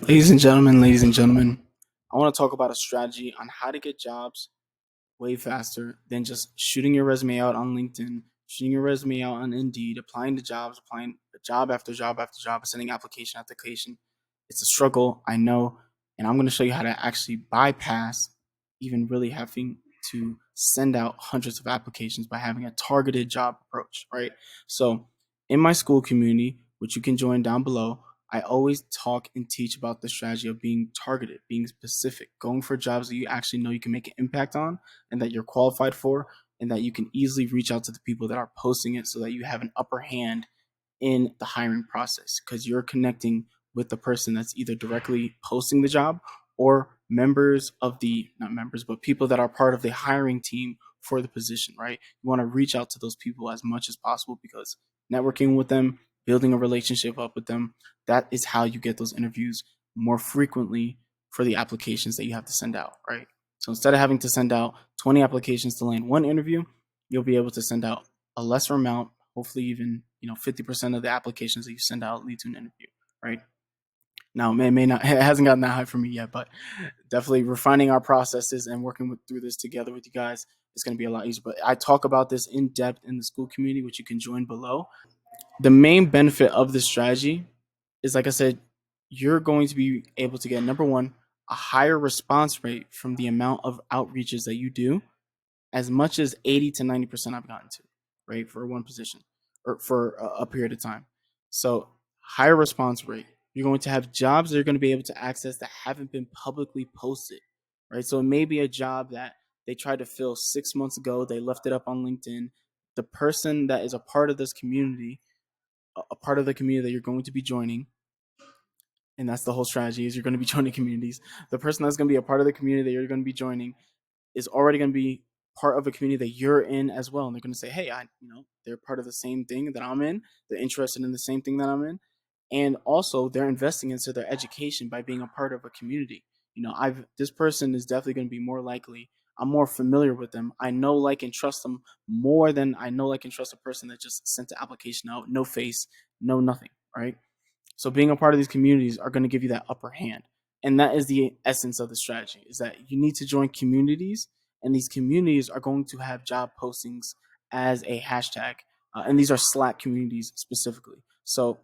Ladies and gentlemen, I want to talk about a strategy on how to get jobs way faster than just shooting your resume out on LinkedIn, shooting your resume out on Indeed, applying to jobs, applying job after job after job, sending application after application. It's a struggle, I know, and I'm going to show you how to actually bypass even really having to send out hundreds of applications by having a targeted job approach, right? So, in my school community, which you can join down below, I always talk and teach about the strategy of being targeted, being specific, going for jobs that you actually know you can make an impact on and that you're qualified for, and that you can easily reach out to the people that are posting it so that you have an upper hand in the hiring process because you're connecting with the person that's either directly posting the job or members of the not members but people that are part of the hiring team for the position, right? You want to reach out to those people as much as possible because networking with them, building a relationship up with them, that is how you get those interviews more frequently for the applications that you have to send out, right? So instead of having to send out 20 applications to land one interview, you'll be able to send out a lesser amount, hopefully even 50% of the applications that you send out lead to an interview, right? Now, may not, it hasn't gotten that high for me yet, but definitely refining our processes and working through this together with you guys is going to be a lot easier. But I talk about this in depth in the school community, which you can join below. The main benefit of this strategy is, like I said, you're going to be able to get, number one, a higher response rate from the amount of outreaches that you do, as much as 80 to 90% I've gotten to, right, for one position or for a period of time. So, higher response rate. You're going to have jobs that you're going to be able to access that haven't been publicly posted, right? So, it may be a job that they tried to fill 6 months ago, they left it up on LinkedIn. The person that is a part of this community, a part of the community that you're going to be joining, and that's the whole strategy is you're going to be joining communities. The person that's going to be a part of the community that you're going to be joining is already going to be part of a community that you're in as well, and they're going to say, hey, they're part of the same thing that I'm in, they're interested in the same thing that I'm in, and also they're investing into their education by being a part of a community. I've this person is definitely going to be more likely, I'm more familiar with them, I know, like, and trust them more than I know, like, and trust a person that just sent the application out, no face, no nothing, right? So being a part of these communities are going to give you that upper hand. And that is the essence of the strategy, is that you need to join communities, and these communities are going to have job postings as a hashtag. And these are Slack communities specifically. So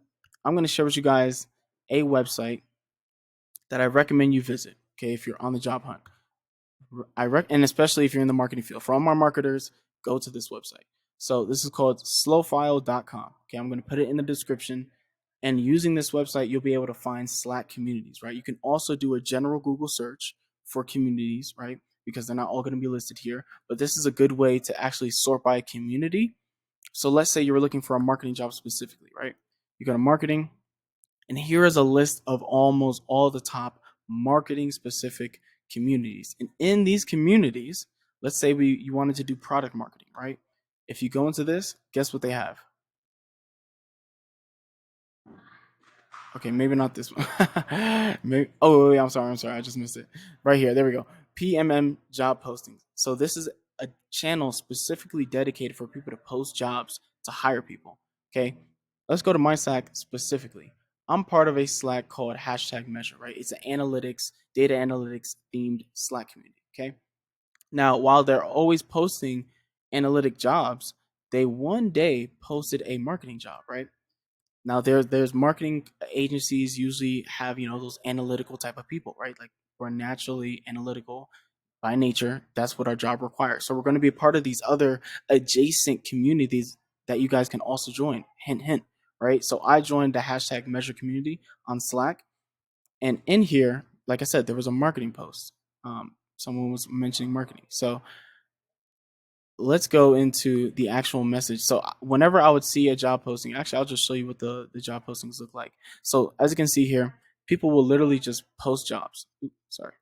I'm going to share with you guys a website that I recommend you visit, okay, if you're on the job hunt. And especially if you're in the marketing field. For all my marketers, go to this website. So this is called slowfile.com. Okay, I'm going to put it in the description. And using this website, you'll be able to find Slack communities, right? You can also do a general Google search for communities, right? Because they're not all going to be listed here. But this is a good way to actually sort by community. So let's say you were looking for a marketing job specifically, right? You go to marketing, and here is a list of almost all the top marketing specific communities. And in these communities, let's say you wanted to do product marketing, right? If you go into this, guess what they have? Okay, maybe not this one. Maybe, oh, wait, I'm sorry. I just missed it. Right here. There we go. PMM job postings. So this is a channel specifically dedicated for people to post jobs to hire people. Okay, let's go to my Slack specifically. I'm part of a Slack called hashtag Measure. Right, it's an analytics, data analytics themed Slack community. Okay, now while they're always posting analytic jobs, they one day posted a marketing job. Right, now there's marketing agencies usually have those analytical type of people, right? Like, we're naturally analytical by nature. That's what our job requires. So we're going to be a part of these other adjacent communities that you guys can also join. Hint, hint, right? So I joined the hashtag Measure community on Slack, and in here, like I said, there was a marketing post. Someone was mentioning marketing, so let's go into the actual message. So whenever I would see a job posting, actually, I'll just show you what the job postings look like. So as you can see here, people will literally just post jobs. Oops, sorry.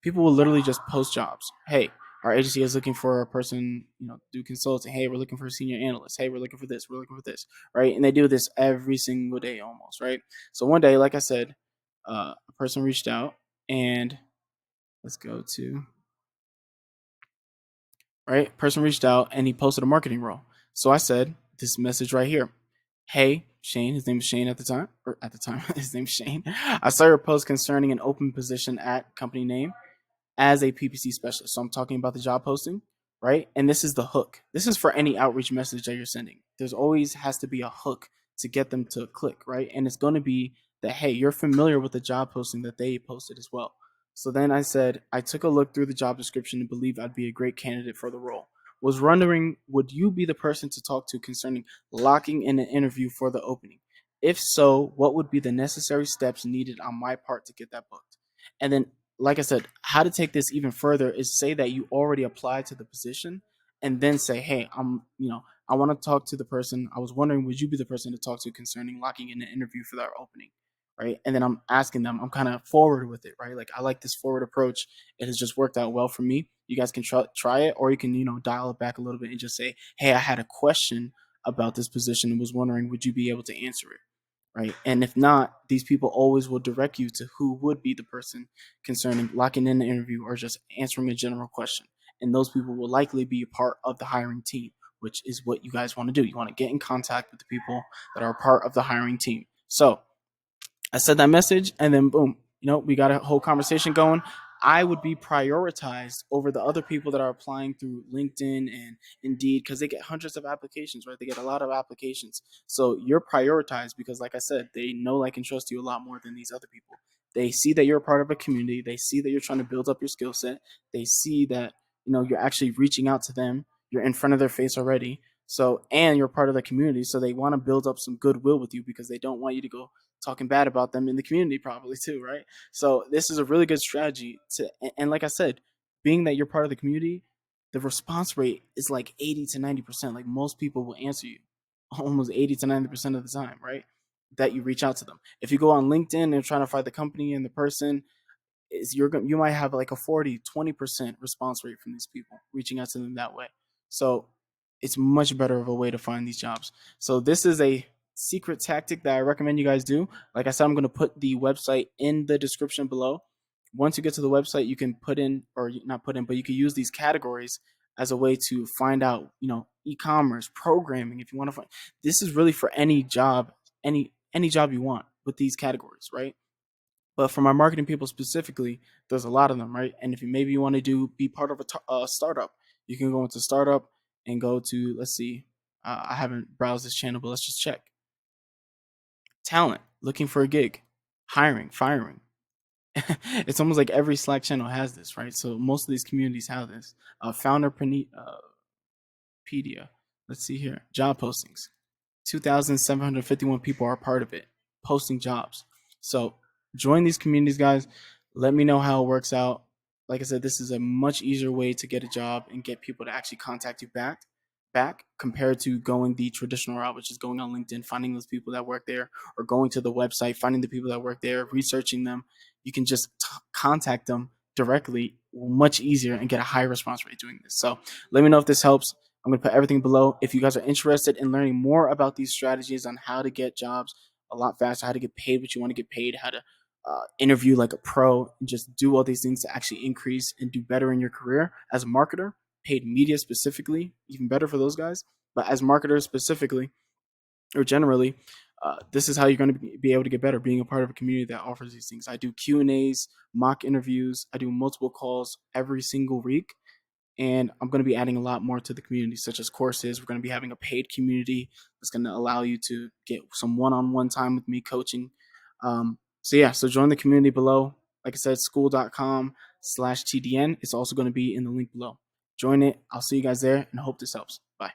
People will literally just post jobs. Hey, our agency is looking for a person, do consulting. Hey, we're looking for a senior analyst. Hey, we're looking for this. We're looking for this, right? And they do this every single day almost, right? So one day, like I said, a person reached out, and let's go to right? Person reached out and he posted a marketing role. So I said this message right here. Hey, Shane. His name was Shane at the time, or at the time, his name's Shane. I saw your post concerning an open position at company name as a PPC specialist. So I'm talking about the job posting, right? And this is the hook. This is for any outreach message that you're sending. There's always has to be a hook to get them to click, right? And it's going to be that, hey, you're familiar with the job posting that they posted as well. So then I said, I took a look through the job description and believe I'd be a great candidate for the role. Was wondering, would you be the person to talk to concerning locking in an interview for the opening? If so, what would be the necessary steps needed on my part to get that booked? And then, like I said, how to take this even further is say that you already applied to the position and then say, hey, I want to talk to the person. I was wondering, would you be the person to talk to concerning locking in an interview for that opening? Right. And then I'm asking them, I'm kind of forward with it, right? Like I like this forward approach. It has just worked out well for me. You guys can try it, or you can, dial it back a little bit and just say, hey, I had a question about this position and was wondering, would you be able to answer it? Right. And if not, these people always will direct you to who would be the person concerning locking in the interview or just answering a general question. And those people will likely be a part of the hiring team, which is what you guys want to do. You want to get in contact with the people that are part of the hiring team. So I said that message, and then boom, we got a whole conversation going. I would be prioritized over the other people that are applying through LinkedIn and Indeed because they get hundreds of applications, right? They get a lot of applications. So you're prioritized because, like I said, they know, like, and trust you a lot more than these other people. They see that you're a part of a community. They see that you're trying to build up your skill set. They see that, you're actually reaching out to them. You're in front of their face already. So, and you're part of the community. So they want to build up some goodwill with you because they don't want you to go talking bad about them in the community probably too, right? So this is a really good strategy and like I said, being that you're part of the community, the response rate is like 80 to 90%. Like most people will answer you almost 80 to 90% of the time, right? That you reach out to them. If you go on LinkedIn and trying to find the company and the person, you might have like a 40-20% response rate from these people reaching out to them that way. So it's much better of a way to find these jobs. So this is a secret tactic that I recommend you guys do. Like I said, I'm going to put the website in the description below. Once you get to the website, you can put in, or not put in, but you can use these categories as a way to find out, e-commerce, programming. If you want to find, this is really for any job, any job you want with these categories, right? But for my marketing people specifically, there's a lot of them, right? And if maybe you want to be part of a startup, you can go into startup and go to, let's see, I haven't browsed this channel, but let's just check. Talent, looking for a gig, hiring, firing. It's almost like every Slack channel has this, right? So most of these communities have this. Founderpedia. Let's see here. Job postings. 2,751 people are part of it, posting jobs. So join these communities, guys. Let me know how it works out. Like I said, this is a much easier way to get a job and get people to actually contact you back compared to going the traditional route, which is going on LinkedIn, finding those people that work there, or going to the website, finding the people that work there, researching them. You can just contact them directly much easier and get a high response rate doing this. So let me know if this helps. I'm going to put everything below. If you guys are interested in learning more about these strategies on how to get jobs a lot faster, how to get paid what you want to get paid, how to interview like a pro, and just do all these things to actually increase and do better in your career as a marketer, paid media specifically, even better for those guys. But as marketers specifically, or generally, this is how you're going to be able to get better, being a part of a community that offers these things. I do Q&As, mock interviews. I do multiple calls every single week. And I'm going to be adding a lot more to the community, such as courses. We're going to be having a paid community that's going to allow you to get some one-on-one time with me coaching. So join the community below. Like I said, school.com/TDN. It's also going to be in the link below. Join it. I'll see you guys there and hope this helps. Bye.